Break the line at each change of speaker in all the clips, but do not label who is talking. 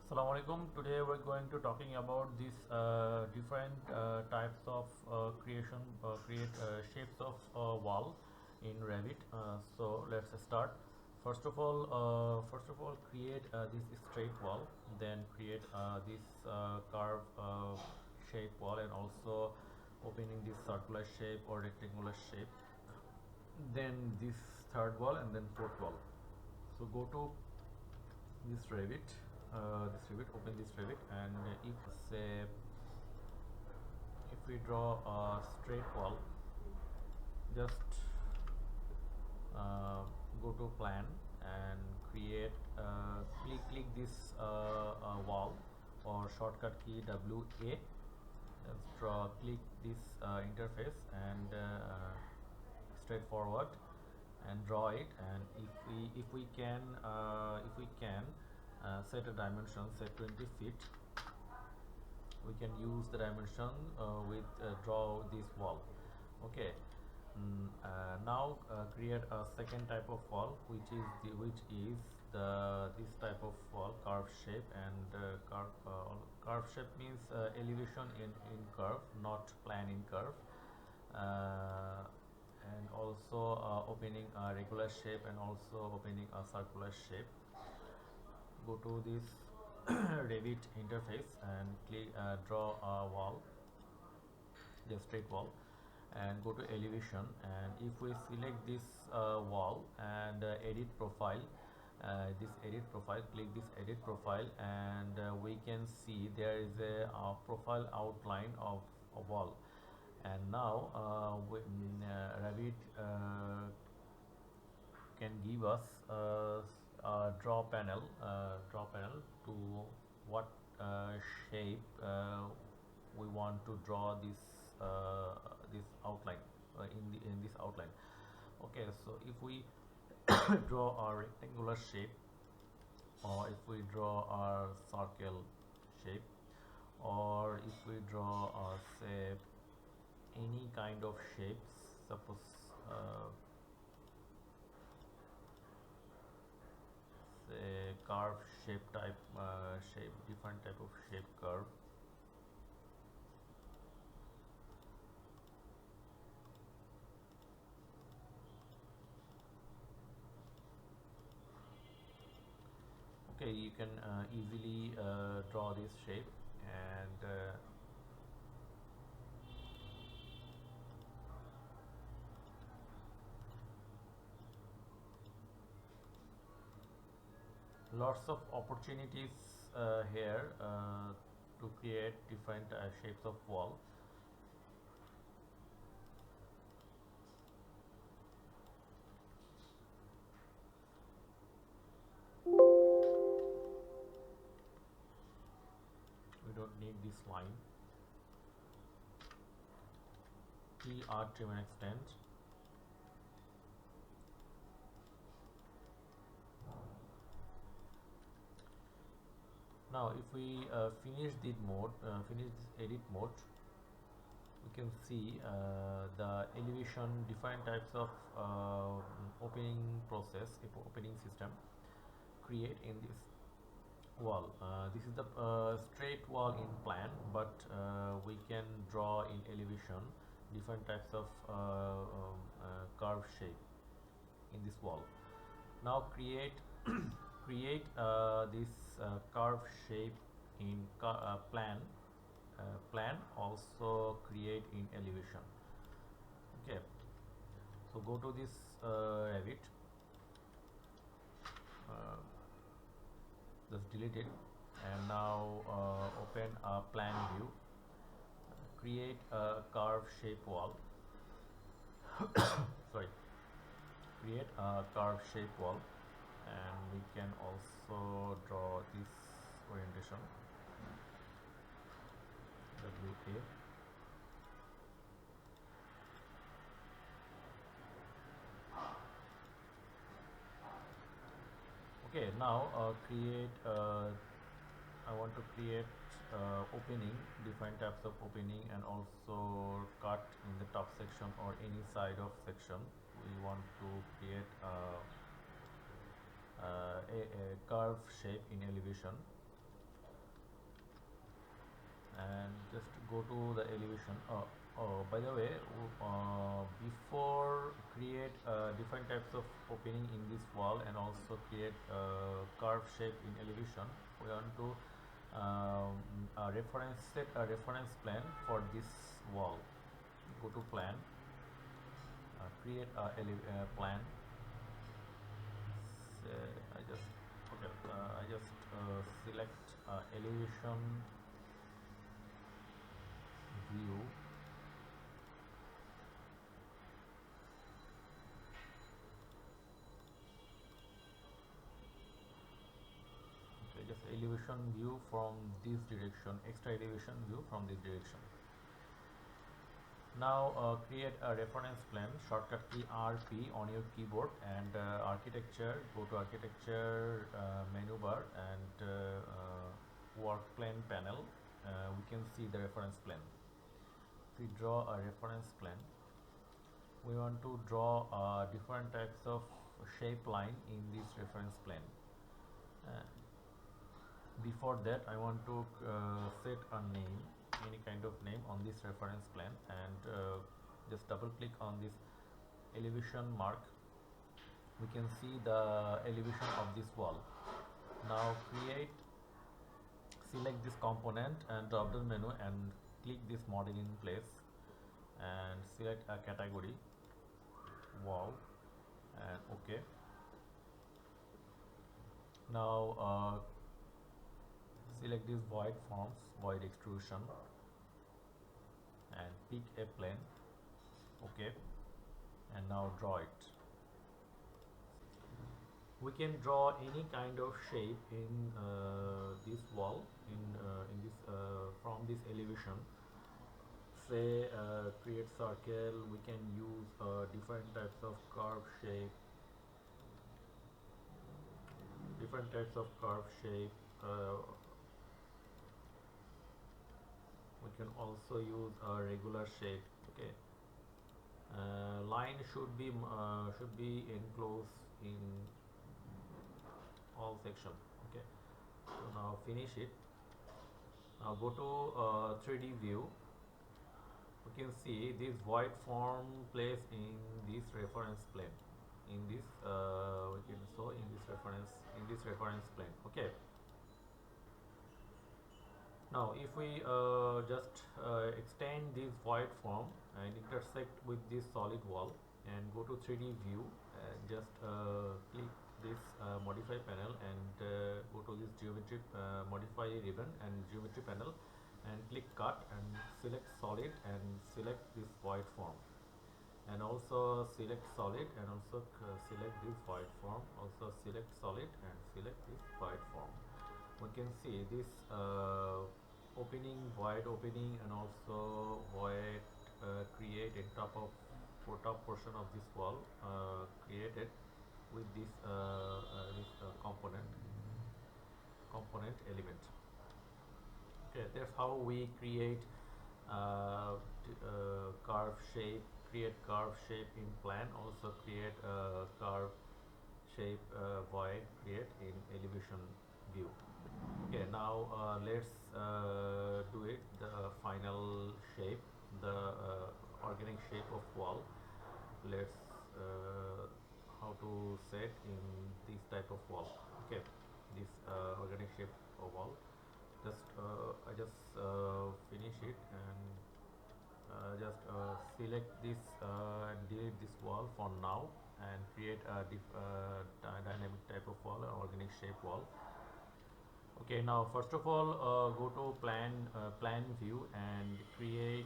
Assalamu alaikum. Today we're going to talking about these different types of create shapes of wall in Revit. So let's start. First of all, create this straight wall. Then create this curve shape wall, and also opening this circular shape or rectangular shape. Then this third wall, and then fourth wall. So go to open this Revit, and if we draw a straight wall, just go to plan and create click this wall, or shortcut key WA. Let's click this interface, and straightforward, and draw it. And if we can set a dimension, set 20 feet. We can use the dimension with draw this wall. Okay. Now create a second type of wall, which is this type of wall, curve shape. And curve shape means elevation in curve, not plan in curve. And also opening a regular shape, and also opening a circular shape. Go to this Revit interface, and click draw a wall, the straight wall, and go to elevation. And if we select this wall, and edit profile, click this edit profile, and we can see there is a profile outline of a wall. And now Revit can give us a draw panel to what shape we want to draw this outline, in this outline. Okay, so if we draw a rectangular shape, or if we draw a circle shape, or if we draw say any kind of shapes, suppose say curve shape type, different type of shape curve. Okay, you can easily draw this shape. And lots of opportunities here to create different shapes of wall. We don't need this line. Trim and extend. Now if we finish this edit mode, we can see the elevation, different types of opening system create in this wall. This is the straight wall in plan, but we can draw in elevation different types of curve shape in this wall. Now create this curve shape in plan, also create in elevation. Okay, so go to this Revit, just delete it, and now open a plan view, create a curve shape wall. Sorry, create a curve shape wall, and we can also draw this orientation, WA. Okay, now I want to create opening, different types of opening, and also cut in the top section or any side of section. We want to create a curve shape in elevation. and just go to the elevation. By the way, before create different types of opening in this wall and also create curve shape in elevation, we want to set a reference plan for this wall. Go to plan, create a plan. I just select elevation view. Okay, just elevation view from this direction, extra elevation view from this direction. Now create a reference plan, shortcut key RP on your keyboard, and architecture, go to architecture menu bar, and work plan panel. We can see the reference plan. We draw a reference plan. We want to draw different types of shape line in this reference plan. Before that, I want to set a name, any kind of name on this reference plan, and just double click on this elevation mark. We can see the elevation of this wall. Now select this component and drop down menu and click this model in place and select a category, wall, and OK. Now select these void forms, void extrusion, and pick a plane. OK, and now draw it. We can draw any kind of shape in this wall, in this from this elevation. Say create circle. We can use different types of curve shape, we can also use a regular shape. Okay, line should be enclosed in all section. Okay, so now finish it. Now go to 3D view. We can see this void form placed in this reference plane. In this we can show in this reference plane. Okay. Now if we just extend this void form and intersect with this solid wall and go to 3D view and just click this modify panel and go to this geometry modify ribbon and geometry panel and click cut and select solid and select this void form, and also select solid and also select this void form, also select solid and select this void form. We can see this opening, void opening, and also void created top portion of this wall created with this component element. Okay, that's how we create curve shape, in plan, also create curve shape void create in elevation view. Okay, now let's do it, the final shape, the organic shape of wall. Let's how to set in this type of wall. Okay, this organic shape of wall. I just finish it and just select this and delete this wall for now and create a dynamic type of wall, an organic shape wall. Okay, now first of all go to plan view and create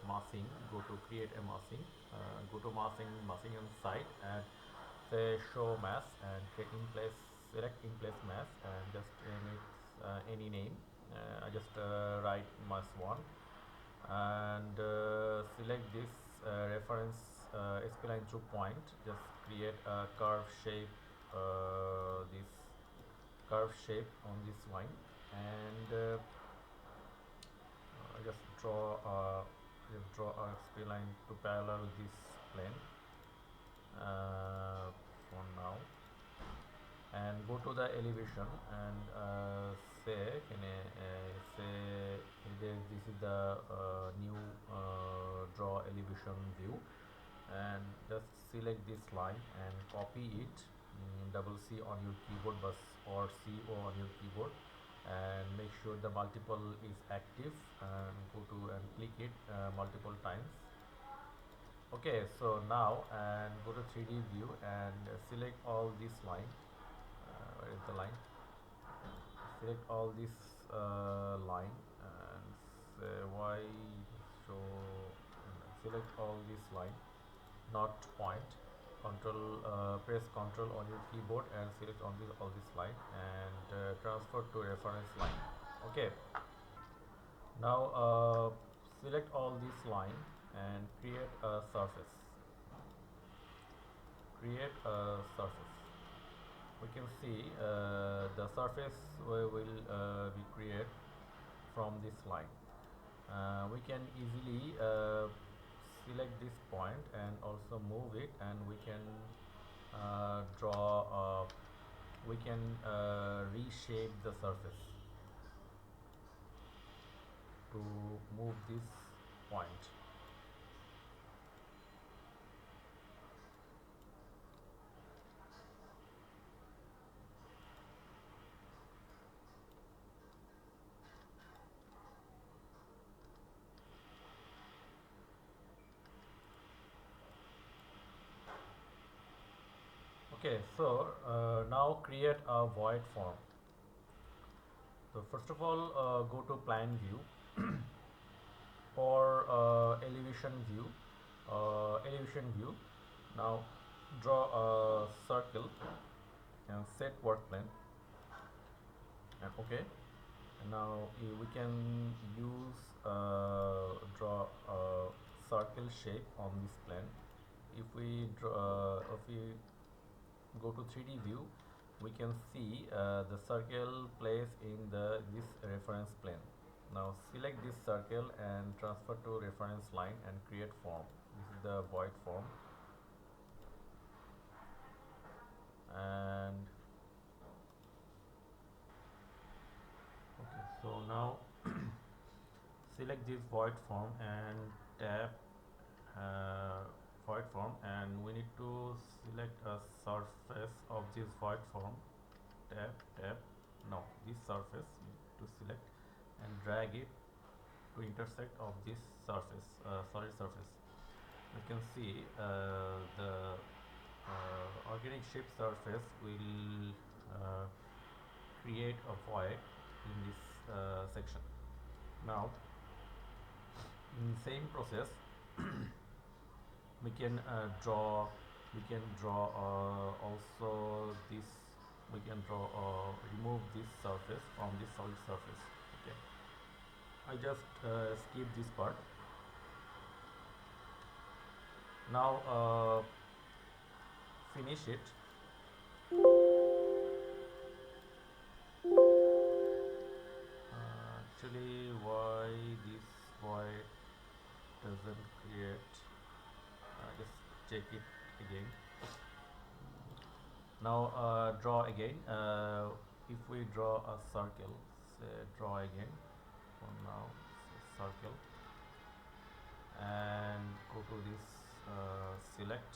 massing. Go to create a massing, go to massing on site and say show mass and select in place mass and just name it any name. I just write mass 1 and select this reference spline through point. Just create a curve shape, this curve shape on this line, and just draw a spline to parallel this plane for now, and go to the elevation and say can I say this is the new draw elevation view, and just select this line and copy it, double C on your keyboard bus or CO on your keyboard, and make sure the multiple is active and go to and click it multiple times. Okay, so now and go to 3D view and select all this line. Where is the line? Select all this line and say why, so select all this line, not point. Press Control on your keyboard and select on this all this line and transfer to reference line. Okay, now select all this line and create a surface. Create a surface. We can see the surface will be created from this line. We can easily select this point and also move it, and we can draw we can reshape the surface to move this point. Okay, so now create a void form. So first of all, go to plan view or elevation view. Now draw a circle and set work plane, and okay. And now we can use draw a circle shape on this plane. If we go to 3D view, we can see the circle placed in this reference plane. Now select this circle and transfer to reference line and create form. This is the void form, and okay, so now select this void form and tap void form, and we need to select a surface of this void form. Tap now this surface to select and drag it to intersect of this surface, solid surface. You can see the organic shape surface will create a void in this section. Now in same process we can draw also this, we can draw remove this surface from this solid surface. Okay, I just skip this part. Now finish it. Actually, why this void doesn't create? Just check it again. Now draw again. If we draw a circle, say draw again. So now circle, and go to this select,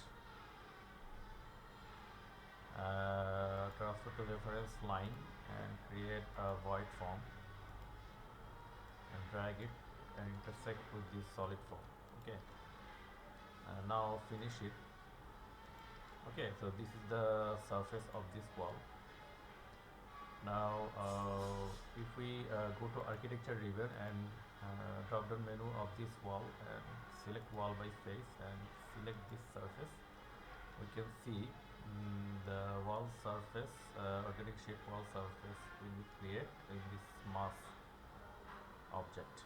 transfer to reference line and create a void form and drag it and intersect with this solid form. Okay, now finish it. Okay, so this is the surface of this wall. Now if we go to architecture ribbon and drop down menu of this wall and select wall by face and select this surface, we can see the wall surface, organic shape wall surface will be created in this mass object.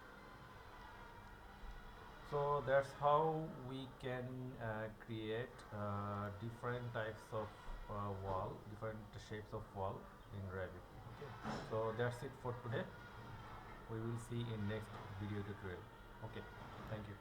So that's how we can create different types of wall, different shapes of wall in Revit. Okay, so that's it for today. We will see in next video tutorial. Okay, thank you.